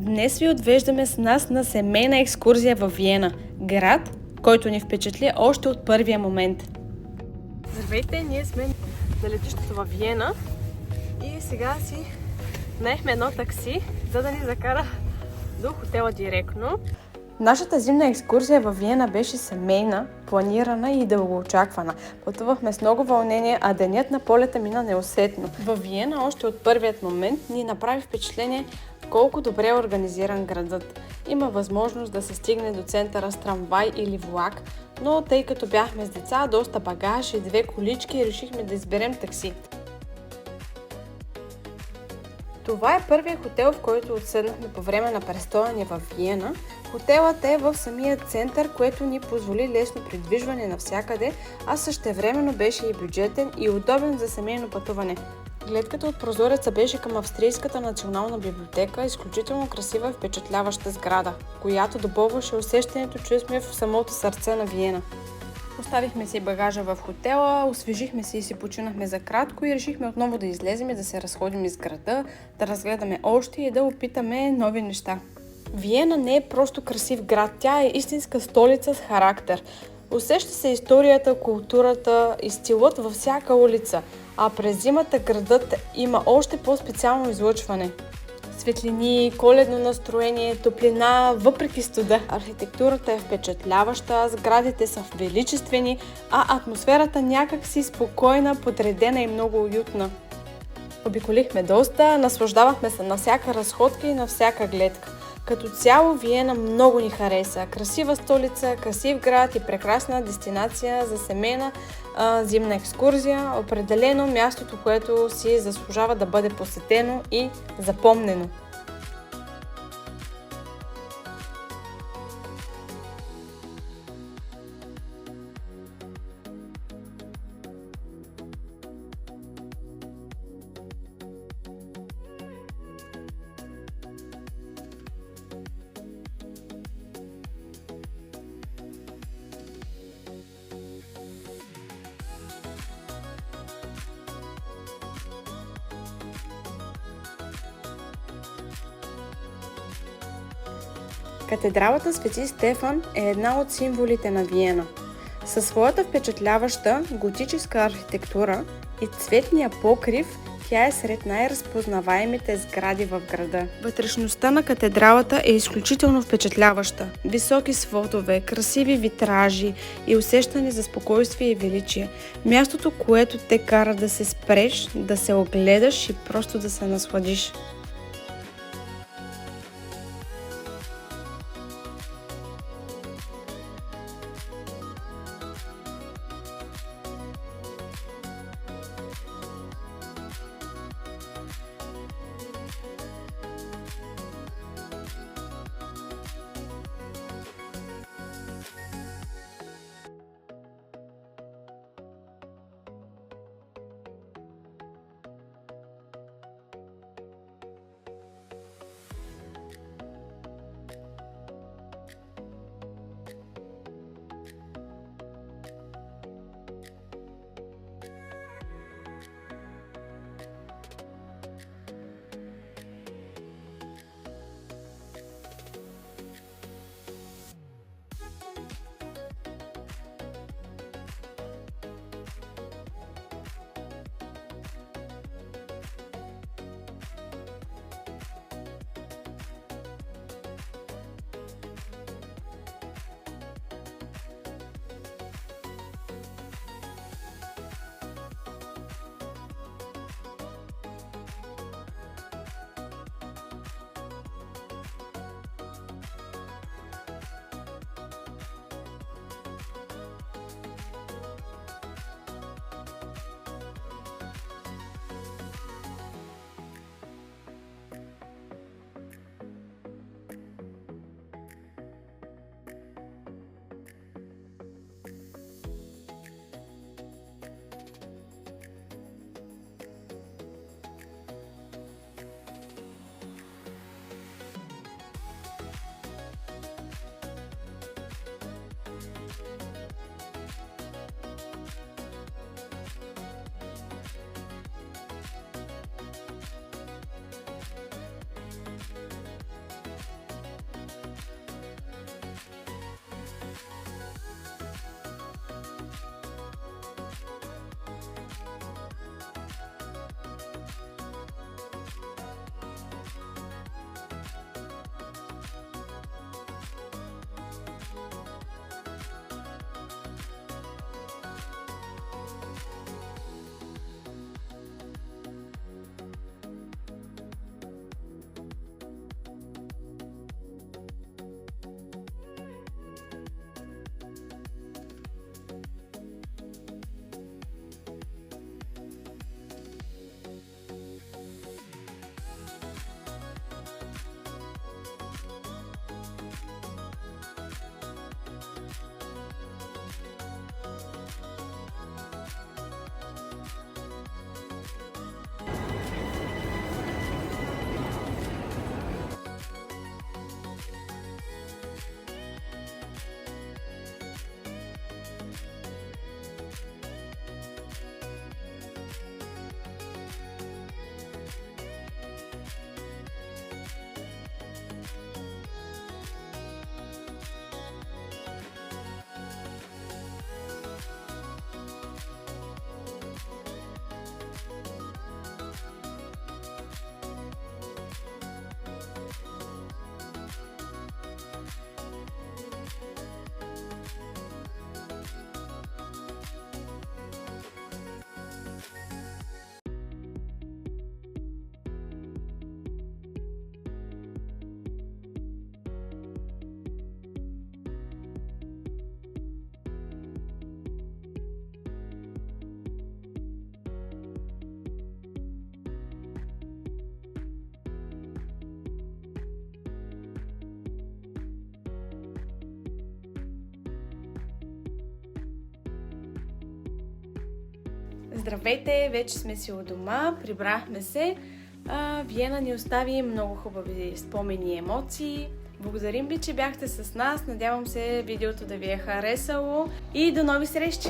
Днес ви отвеждаме с нас на семейна екскурзия във Виена, град, който ни впечатли още от първия момент. Здравейте, ние сме на летището във Виена и сега си наехме едно такси, за да ни закара до хотела директно. Нашата зимна екскурзия във Виена беше семейна, планирана и дългоочаквана. Пътувахме с много вълнение, а денят на полета мина неусетно. Във Виена още от първият момент ни направи впечатление колко добре е организиран градът. Има възможност да се стигне до центъра с трамвай или влак, но тъй като бяхме с деца, доста багаж и 2 колички, решихме да изберем такси. Това е първият хотел, в който отседнахме по време на престоя ни във Виена. Хотелът е в самия център, което ни позволи лесно придвижване навсякъде, а същевременно беше и бюджетен и удобен за семейно пътуване. Гледката от прозореца беше към Австрийската национална библиотека, изключително красива и впечатляваща сграда, която допълваше усещането, че сме в самото сърце на Виена. Оставихме си багажа в хотела, освежихме се и си починахме за кратко и решихме отново да излезем и да се разходим из града, да разгледаме още и да опитаме нови неща. Виена не е просто красив град, тя е истинска столица с характер. Усеща се историята, културата и стилът във всяка улица, а през зимата градът има още по-специално излъчване. Светлини, коледно настроение, топлина, въпреки студа. Архитектурата е впечатляваща, сградите са величествени, а атмосферата някак си спокойна, подредена и много уютна. Обиколихме доста, наслаждавахме се на всяка разходка и на всяка гледка. Като цяло Виена много ни хареса. Красива столица, красив град и прекрасна дестинация за семейна зимна екскурзия. Определено мястото, което си заслужава да бъде посетено и запомнено. Катедралата Свети Стефан е една от символите на Виена. Със своята впечатляваща готическа архитектура и цветния покрив, тя е сред най-разпознаваемите сгради в града. Вътрешността на катедралата е изключително впечатляваща. Високи сводове, красиви витражи и усещане за спокойствие и величие. Мястото, което те кара да се спреш, да се огледаш и просто да се насладиш. Здравейте, вече сме си у дома, прибрахме се. Виена ни остави много хубави спомени и емоции. Благодарим ви, че бяхте с нас. Надявам се видеото да ви е харесало и до нови срещи!